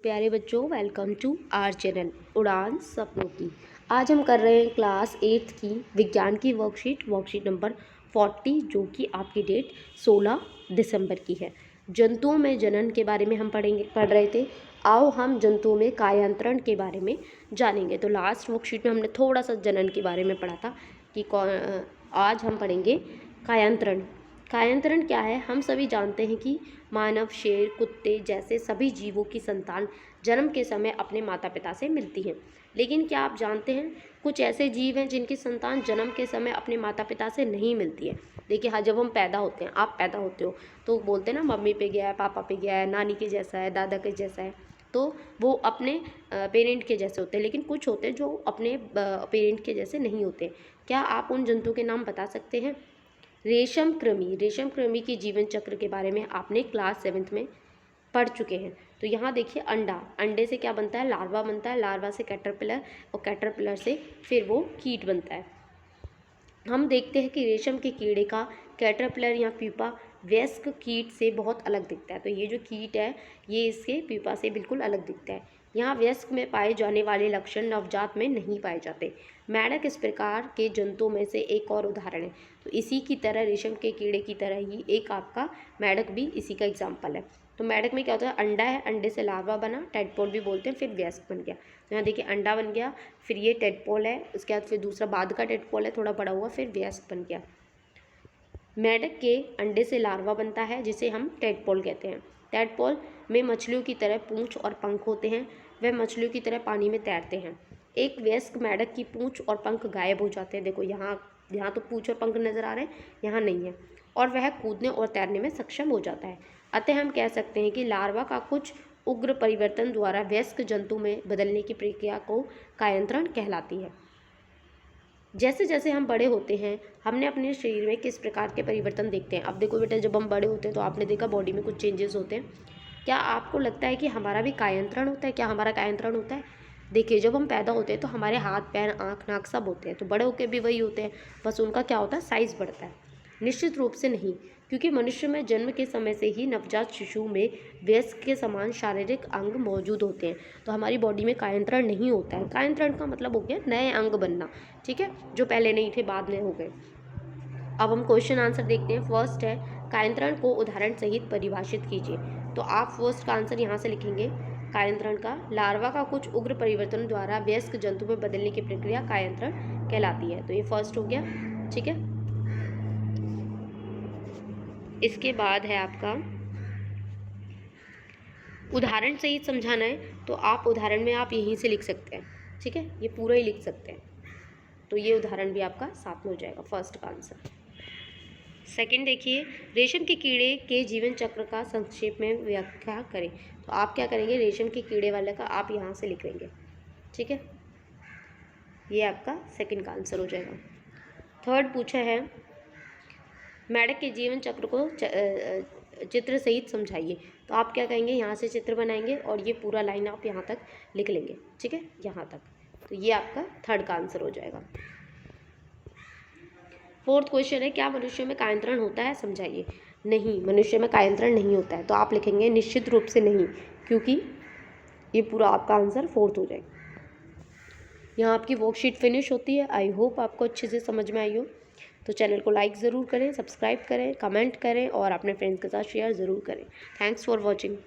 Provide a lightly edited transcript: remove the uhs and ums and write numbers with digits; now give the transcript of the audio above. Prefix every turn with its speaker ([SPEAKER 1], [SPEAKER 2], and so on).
[SPEAKER 1] प्यारे बच्चों, welcome to our channel उड़ान सपनों की। आज हम कर रहे हैं क्लास 8 की विज्ञान की वर्कशीट नंबर 40, जो कि आपकी डेट 16 दिसंबर की है। जंतुओं में जनन के बारे में हम पढ़ रहे थे। आओ हम जंतुओं में कायांतरण के बारे में जानेंगे। तो लास्ट वर्कशीट में हमने थोड़ा सा जनन के बारे में पढ़ा था कि आज हम पढ़ेंगे कायांतरण। कायांतरण क्या है? हम सभी जानते हैं कि मानव, शेर, कुत्ते जैसे सभी जीवों की संतान जन्म के समय अपने माता पिता से मिलती हैं। लेकिन क्या आप जानते हैं कुछ ऐसे जीव हैं जिनकी संतान जन्म के समय अपने माता पिता से नहीं मिलती है। देखिए, हाँ, जब हम पैदा होते हैं, आप पैदा होते हो तो बोलते हैं ना, मम्मी पे गया है, पापा पे गया है, नानी के जैसा है, दादा के जैसा है, तो वो अपने पेरेंट के जैसे होते हैं। लेकिन कुछ होते हैं जो अपने पेरेंट के जैसे नहीं होते। क्या आप उन जंतुओं के नाम बता सकते हैं? रेशम कृमि की जीवन चक्र के बारे में आपने क्लास 7th में पढ़ चुके हैं। तो यहाँ देखिए, अंडे से क्या बनता है? लार्वा बनता है। लार्वा से कैटरपिलर, और कैटरपिलर से फिर वो कीट बनता है। हम देखते हैं कि रेशम के कीड़े का कैटरपिलर या प्यूपा वयस्क कीट से बहुत अलग दिखता है। तो ये जो कीट है, ये इसके प्यूपा से बिल्कुल अलग दिखता है। यहाँ वयस्क में पाए जाने वाले लक्षण नवजात में नहीं पाए जाते। मेंढक इस प्रकार के जंतुओं में से एक और उदाहरण है। तो इसी की तरह, रेशम के कीड़े की तरह ही एक आपका मेंढक भी इसी का एग्जाम्पल है। तो मेंढक में क्या होता है? अंडा है, अंडे से लार्वा बना, टेडपोल भी बोलते हैं, फिर वयस्क बन गया। तो यहाँ देखिए, अंडा बन गया, फिर ये टेडपोल है, उसके बाद फिर दूसरा बाद का टेडपोल है, थोड़ा बड़ा हुआ, फिर वयस्क बन गया। मेंढक के अंडे से लार्वा बनता है, जिसे हम टेडपोल कहते हैं। टेडपोल में मछलियों की तरह पूंछ और पंख होते हैं। वह मछलियों की तरह पानी में तैरते हैं। एक वयस्क मेंढक की पूंछ और पंख गायब हो जाते हैं। देखो, यहाँ तो पूंछ और पंख नजर आ रहे हैं, यहाँ नहीं है, और वह कूदने और तैरने में सक्षम हो जाता है। अतः हम कह सकते हैं कि लार्वा का कुछ उग्र परिवर्तन द्वारा वयस्क जंतु में बदलने की प्रक्रिया को कायांतरण कहलाती है। जैसे जैसे हम बड़े होते हैं, हमने अपने शरीर में किस प्रकार के परिवर्तन देखते हैं। अब देखो बेटा, जब हम बड़े होते हैं तो आपने देखा बॉडी में कुछ चेंजेस होते हैं। क्या आपको लगता है कि हमारा भी कायांतरण होता है? क्या हमारा कायांतरण होता है? देखिए, जब हम पैदा होते हैं तो हमारे हाथ, पैर, आँख, नाक सब होते हैं। तो बड़े होकर भी वही होते हैं, बस उनका क्या होता है? साइज़ बढ़ता है। निश्चित रूप से नहीं, क्योंकि मनुष्य में जन्म के समय से ही नवजात शिशु में वयस्क के समान शारीरिक अंग मौजूद होते हैं। तो हमारी बॉडी में कायांतरण नहीं होता है। कायांतरण का मतलब हो गया नए अंग बनना, ठीक है, जो पहले नहीं थे, बाद में हो गए। अब हम क्वेश्चन आंसर देखते हैं। फर्स्ट है, कायांतरण को उदाहरण सहित परिभाषित कीजिए। तो आप फर्स्ट का आंसर यहाँ से लिखेंगे। कायांतरण का, लार्वा का कुछ उग्र परिवर्तन द्वारा वयस्क जंतु में बदलने की प्रक्रिया कायांतरण कहलाती है। तो ये फर्स्ट हो गया, ठीक है। इसके बाद है आपका उदाहरण सहित समझाना है। तो आप उदाहरण में आप यहीं से लिख सकते हैं, ठीक है, ये पूरा ही लिख सकते हैं। तो ये उदाहरण भी आपका साथ में हो जाएगा, फर्स्ट का आंसर। सेकंड देखिए, रेशम के कीड़े के जीवन चक्र का संक्षेप में व्याख्या करें। तो आप क्या करेंगे? रेशम के कीड़े वाले का आप यहाँ से लिख लेंगे, ठीक है। ये आपका सेकंड का आंसर हो जाएगा। थर्ड पूछा है, मेंढक के जीवन चक्र को चित्र सहित समझाइए। तो आप क्या कहेंगे? यहाँ से चित्र बनाएंगे और ये पूरा लाइन आप यहाँ तक लिख लेंगे, ठीक है, यहाँ तक। तो ये आपका थर्ड का आंसर हो जाएगा। फोर्थ क्वेश्चन है, क्या मनुष्य में कायांतरण होता है? समझाइए। नहीं, मनुष्य में कायांतरण नहीं होता है। तो आप लिखेंगे निश्चित रूप से नहीं, क्योंकि ये पूरा आपका आंसर फोर्थ हो जाएगा। यहाँ आपकी वर्कशीट फिनिश होती है। आई होप आपको अच्छे से समझ में आई हो। तो चैनल को लाइक ज़रूर करें, सब्सक्राइब करें, कमेंट करें और अपने फ्रेंड्स के साथ शेयर ज़रूर करें। Thanks for watching.